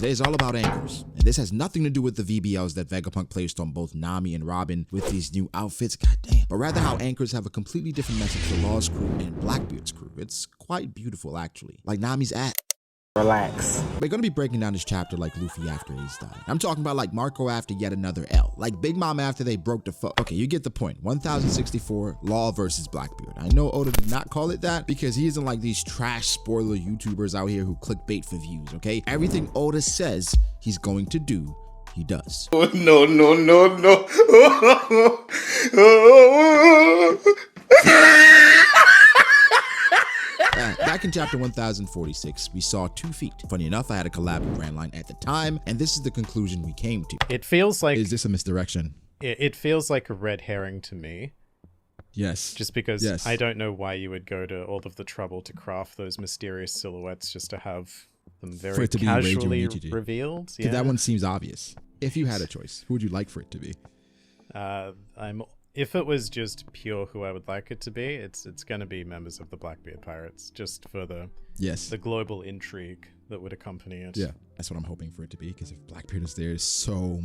Today is all about anchors, and this has nothing to do with the VBLs that Vegapunk placed on both Nami and Robin with these new outfits, goddamn, but rather how anchors have a completely different message to Law's crew and Blackbeard's crew. It's quite beautiful, actually. Like Nami's at. Relax. We're gonna be breaking down this chapter like Luffy after Ace died. I'm talking about like Marco after yet another L. Like Big Mom after they broke the fuck. Okay, you get the point. 1064, Law versus Blackbeard. I know Oda did not call it that because he isn't like these trash spoiler YouTubers out here who clickbait for views, okay? Everything Oda says he's going to do, he does. Oh, no, no, no, no. Back in chapter 1046, we saw 2 feet. Funny enough, I had a collab with Grand Line at the time, and this is the conclusion we came to. It feels like... Is this a misdirection? It feels like a red herring to me. Yes. Just because yes. I don't know why you would go to all of the trouble to craft those mysterious silhouettes just to have them very casually revealed. Yeah. That one seems obvious. If you had a choice, who would you like for it to be? If it was just pure who I would like it to be, it's going to be members of the Blackbeard Pirates, just for the global intrigue that would accompany it. Yeah, that's what I'm hoping for it to be, because if Blackbeard is there, there's so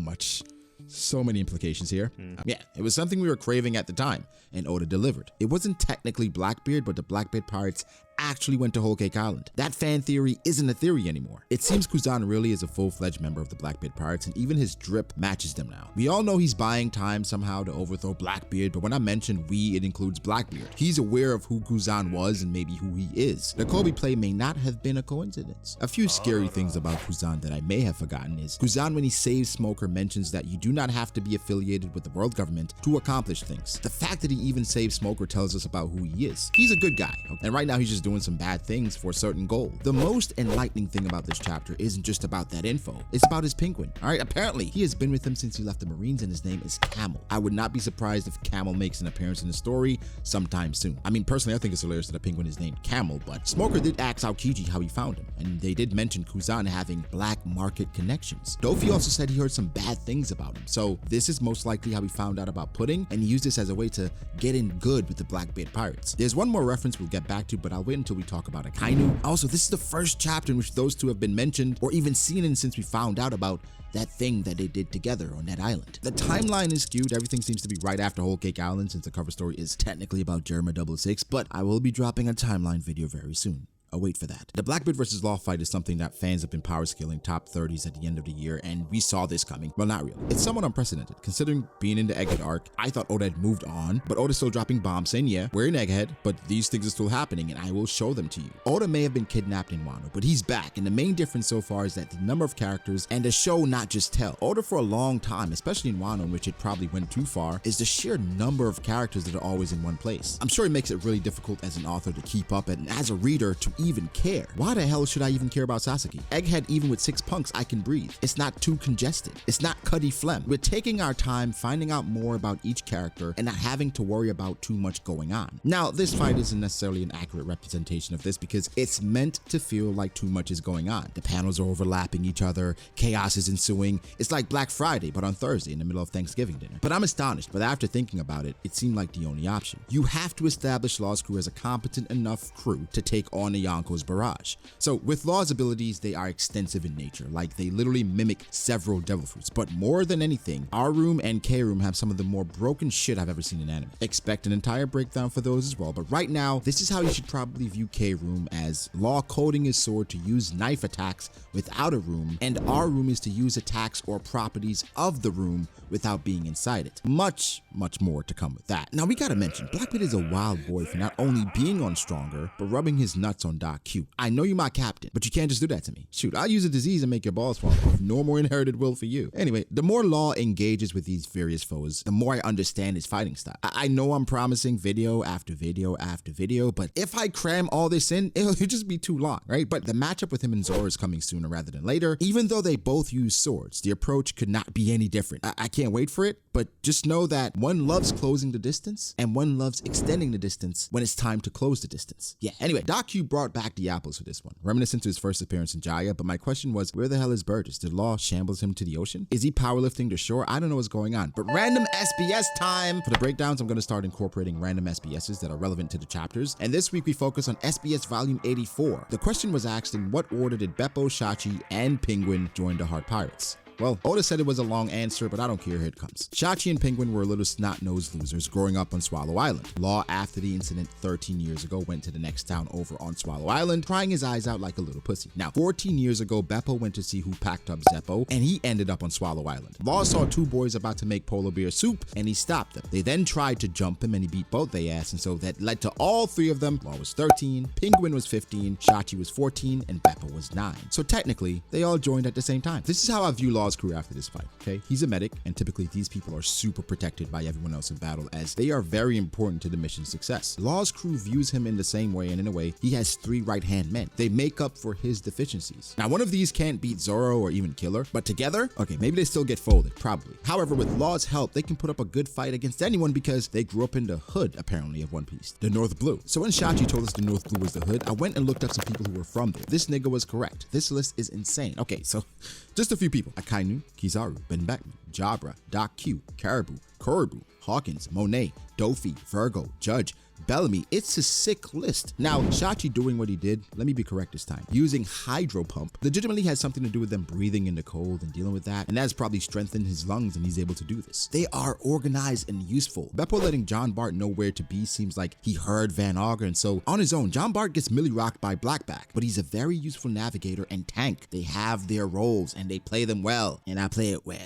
many implications here. Yeah, it was something we were craving at the time, and Oda delivered. It wasn't technically Blackbeard, but the Blackbeard Pirates actually went to Whole Cake Island. That fan theory isn't a theory anymore. It seems Kuzan really is a full-fledged member of the Blackbeard Pirates, and even his drip matches them now. We all know he's buying time somehow to overthrow Blackbeard, but when I mention we, it includes Blackbeard. He's aware of who Kuzan was and maybe who he is. The Kobe play may not have been a coincidence. A few scary things about Kuzan that I may have forgotten is Kuzan, when he saves Smoker, mentions that you do not have to be affiliated with the world government to accomplish things. The fact that he even saves Smoker tells us about who he is. He's a good guy, and right now he's just doing some bad things for a certain goal. The most enlightening thing about this chapter isn't just about that info, it's about his penguin. All right, apparently he has been with him since he left the Marines, and his name is Camel. I would not be surprised if Camel makes an appearance in the story sometime soon. I mean, personally, I think it's hilarious that a penguin is named Camel, but Smoker did ask Aokiji how he found him, and they did mention Kuzan having black market connections. Dofi also said he heard some bad things about him, so this is most likely how he found out about Pudding, and he used this as a way to get in good with the Blackbeard Pirates. There's one more reference we'll get back to, but I'll wait until we talk about Akainu. Also, this is the first chapter in which those two have been mentioned or even seen in since we found out about that thing that they did together on that island. The timeline is skewed. Everything seems to be right after Whole Cake Island, since the cover story is technically about Jerma 66, but I will be dropping a timeline video very soon. I'll wait for that. The Blackbeard versus Law fight is something that fans have been power scaling top 30s at the end of the year, and we saw this coming. Well, not really. It's somewhat unprecedented. Considering being in the Egghead arc, I thought Oda had moved on, but Oda's still dropping bombs saying, yeah, we're in Egghead, but these things are still happening, and I will show them to you. Oda may have been kidnapped in Wano, but he's back, and the main difference so far is that the number of characters and the show not just tell. Oda for a long time, especially in Wano, in which it probably went too far, is the sheer number of characters that are always in one place. I'm sure it makes it really difficult as an author to keep up, and as a reader to even care. Why the hell should I even care about Sasaki? Egghead, even with 6 punks, I can breathe. It's not too congested. It's not cuddy phlegm. We're taking our time, finding out more about each character, and not having to worry about too much going on. Now, this fight isn't necessarily an accurate representation of this because it's meant to feel like too much is going on. The panels are overlapping each other, chaos is ensuing. It's like Black Friday, but on Thursday in the middle of Thanksgiving dinner. But I'm astonished, but after thinking about it, it seemed like the only option. You have to establish Law's crew as a competent enough crew to take on the Yonko's barrage. So with Law's abilities, they are extensive in nature, like they literally mimic several devil fruits, but more than anything, our room and K room have some of the more broken shit I've ever seen in anime. Expect an entire breakdown for those as well, but right now, this is how you should probably view K room, as Law coding his sword to use knife attacks without a room, and our room is to use attacks or properties of the room without being inside it. Much more to come with that. Now we gotta mention, Blackbeard is a wild boy for not only being on Stronger, but rubbing his nuts on Doc Q. I know you're my captain, but you can't just do that to me. Shoot, I'll use a disease and make your balls fall off. No more inherited will for you. Anyway, the more Law engages with these various foes, the more I understand his fighting style. I know I'm promising video after video after video, but if I cram all this in, it'll just be too long, right? But the matchup with him and Zoro is coming sooner rather than later. Even though they both use swords, the approach could not be any different. I can't wait for it, but just know that one loves closing the distance and one loves extending the distance when it's time to close the distance. Yeah, anyway, Doc Q brought brought back the apples for this one, reminiscent to his first appearance in Jaya, but my question was, where the hell is Burgess? Did Law shambles him to the ocean? Is he powerlifting to shore? I don't know what's going on, but random SBS time! For the breakdowns, I'm going to start incorporating random SBSs that are relevant to the chapters, and this week we focus on SBS Volume 84. The question was asked, in what order did Beppo, Shachi, and Penguin join the Heart Pirates? Well, Oda said it was a long answer, but I don't care, here it comes. Shachi and Penguin were little snot-nosed losers growing up on Swallow Island. Law, after the incident 13 years ago, went to the next town over on Swallow Island, crying his eyes out like a little pussy. Now, 14 years ago, Beppo went to see who packed up Zeppo, and he ended up on Swallow Island. Law saw two boys about to make polar bear soup, and he stopped them. They then tried to jump him, and he beat both their ass, and so that led to all three of them. Law was 13, Penguin was 15, Shachi was 14, and Beppo was 9. So technically, they all joined at the same time. This is how I view Law's crew after this fight. Okay, he's a medic, and typically these people are super protected by everyone else in battle, as they are very important to the mission's success. Law's crew views him in the same way, and in a way, he has 3 right-hand men. They make up for his deficiencies. Now, one of these can't beat Zoro or even Killer, but together, okay, maybe they still get folded, probably. However, with Law's help, they can put up a good fight against anyone because they grew up in the hood, apparently, of One Piece, the North Blue. So when Shachi told us the North Blue was the hood, I went and looked up some people who were from there. This nigga was correct. This list is insane. Okay, so just a few people: Akainu, Kizaru, Ben Beckman, Jabra, Doc Q, Caribou, Koribu, Hawkins, Monet, Dofi, Virgo, Judge, Bellamy. It's a sick list. Now, Shachi doing what he did, let me be correct this time, using hydro pump legitimately has something to do with them breathing in the cold and dealing with that, and that's probably strengthened his lungs and he's able to do this. They are organized and useful. Beppo letting John Bart know where to be seems like he heard Van Auger, and so on his own, John Bart gets milli rocked by Blackback, but he's a very useful navigator and tank. They have their roles and they play them well, and I play it well.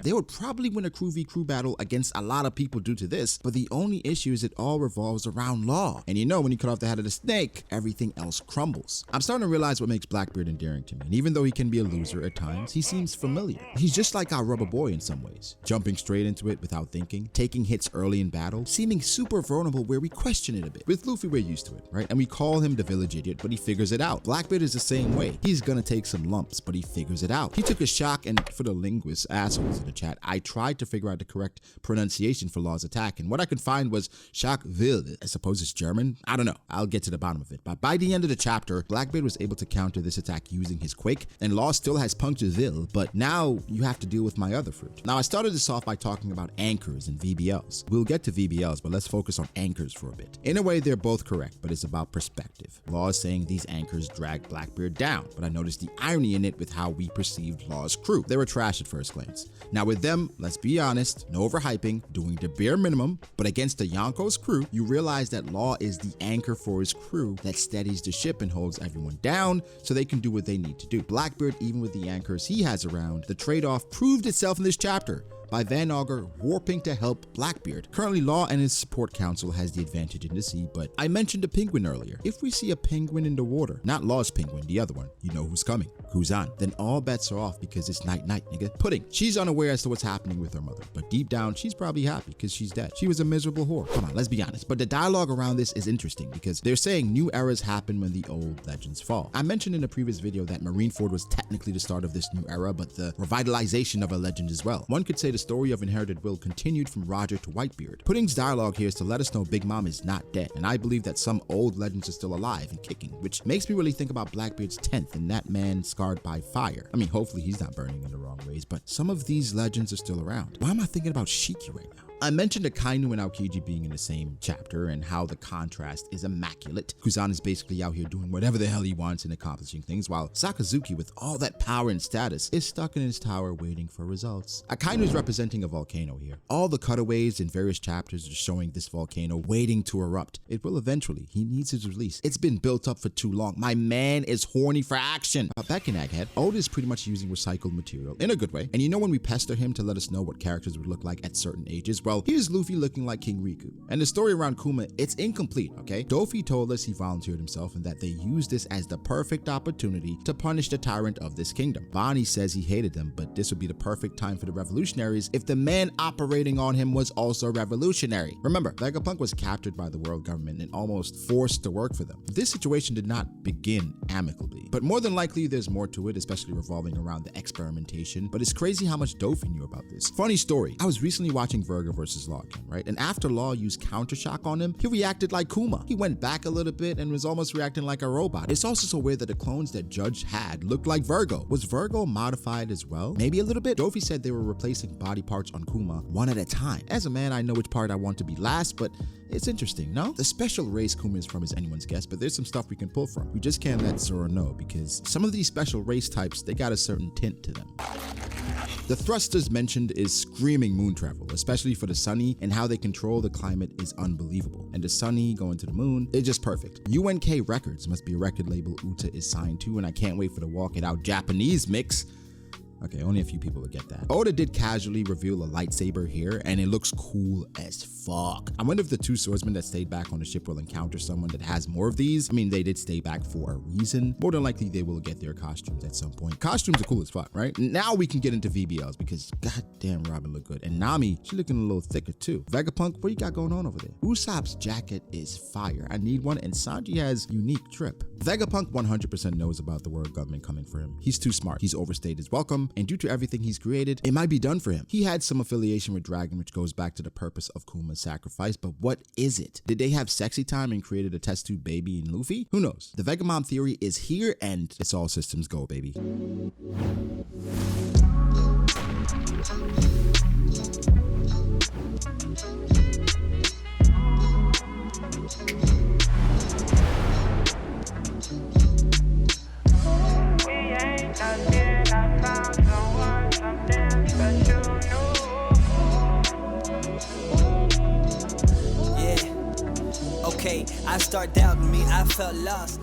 They would probably win a crew v crew battle against a lot of people due to this, but the only issue is it all revolves around Law. And you know, when you cut off the head of the snake, everything else crumbles. I'm starting to realize what makes Blackbeard endearing to me, and even though he can be a loser at times, he seems familiar. He's just like our rubber boy in some ways, jumping straight into it without thinking, taking hits early in battle, seeming super vulnerable where we question it a bit. With Luffy, we're used to it, right? And we call him the village idiot, but he figures it out. Blackbeard is the same way. He's gonna take some lumps, but he figures it out. He took a shock, and for the linguists, assholes in the chat, I tried to figure out the correct pronunciation for Law's attack, and what I could find was Schockville. I suppose it's German? I don't know. I'll get to the bottom of it. But by the end of the chapter, Blackbeard was able to counter this attack using his Quake, and Law still has Punctueville, but now you have to deal with my other fruit. Now, I started this off by talking about anchors and VBLs. We'll get to VBLs, but let's focus on anchors for a bit. In a way, they're both correct, but it's about perspective. Law is saying these anchors drag Blackbeard down, but I noticed the irony in it with how we perceived Law's crew. They were trash at first glance. Now with them, let's be honest, no overhyping, doing the bare minimum, but against the Yonko's crew, you realize that Law is the anchor for his crew that steadies the ship and holds everyone down so they can do what they need to do. Blackbeard, even with the anchors he has around, the trade-off proved itself in this chapter by Van Auger warping to help Blackbeard. Currently, Law and his support council has the advantage in the sea, but I mentioned a penguin earlier. If we see a penguin in the water, not Law's penguin, the other one, you know who's coming, who's on, then all bets are off because it's night-night, nigga. Pudding, she's unaware as to what's happening with her mother, but deep down, she's probably happy because she's dead. She was a miserable whore. Come on, let's be honest. But the dialogue around this is interesting because they're saying new eras happen when the old legends fall. I mentioned in a previous video that Marineford was technically the start of this new era, but the revitalization of a legend as well. One could say the story of Inherited Will continued from Roger to Whitebeard. Pudding's dialogue here is to let us know Big Mom is not dead, and I believe that some old legends are still alive and kicking, which makes me really think about Blackbeard's 10th and that man scarred by fire. I mean, hopefully he's not burning in the wrong ways, but some of these legends are still around. Why am I thinking about Shiki right now? I mentioned Akainu and Aokiji being in the same chapter and how the contrast is immaculate. Kuzan is basically out here doing whatever the hell he wants and accomplishing things, while Sakazuki, with all that power and status, is stuck in his tower waiting for results. Akainu is representing a volcano here. All the cutaways in various chapters are showing this volcano waiting to erupt. It will eventually. He needs his release. It's been built up for too long. My man is horny for action. Back in Egghead, Oda is pretty much using recycled material in a good way. And you know when we pester him to let us know what characters would look like at certain ages? Well, here's Luffy looking like King Riku. And the story around Kuma, it's incomplete, okay? Dofi told us he volunteered himself and that they used this as the perfect opportunity to punish the tyrant of this kingdom. Bonnie says he hated them, but this would be the perfect time for the revolutionaries if the man operating on him was also revolutionary. Remember, Vegapunk was captured by the world government and almost forced to work for them. This situation did not begin amicably, but more than likely there's more to it, especially revolving around the experimentation, but it's crazy how much Dofi knew about this. Funny story, I was recently watching Virgo versus Law again, right? And after Law used counter shock on him, he reacted like Kuma. He went back a little bit and was almost reacting like a robot. It's also so weird that the clones that Judge had looked like Virgo. Was Virgo modified as well? Maybe a little bit. Dofi said they were replacing body parts on Kuma one at a time. As a man, I know which part I want to be last, but it's interesting, no? The special race Kuma is from is anyone's guess, but there's some stuff we can pull from. We just can't let Zoro know, because some of these special race types, they got a certain tint to them. The thrusters mentioned is screaming moon travel, especially for the Sunny, and how they control the climate is unbelievable. And the Sunny going to the moon is just perfect. UNK Records must be a record label Uta is signed to, and I can't wait for the Walk It Out Japanese mix. Okay, only a few people will get that. Oda did casually reveal a lightsaber here, and it looks cool as fuck. I wonder if the two swordsmen that stayed back on the ship will encounter someone that has more of these. I mean, they did stay back for a reason. More than likely, they will get their costumes at some point. Costumes are cool as fuck, right? Now we can get into VBLs, because goddamn Robin look good. And Nami, she looking a little thicker too. Vegapunk, what you got going on over there? Usopp's jacket is fire. I need one, and Sanji has unique trip. Vegapunk 100% knows about the world government coming for him. He's too smart. He's overstayed his welcome, and due to everything he's created, it might be done for him. He had some affiliation with Dragon, which goes back to the purpose of Kuma's sacrifice, but what is it? Did they have sexy time and created a test tube baby in Luffy? Who knows? The Vegamom theory is here, and it's all systems go, baby. I start doubting me, I felt lost.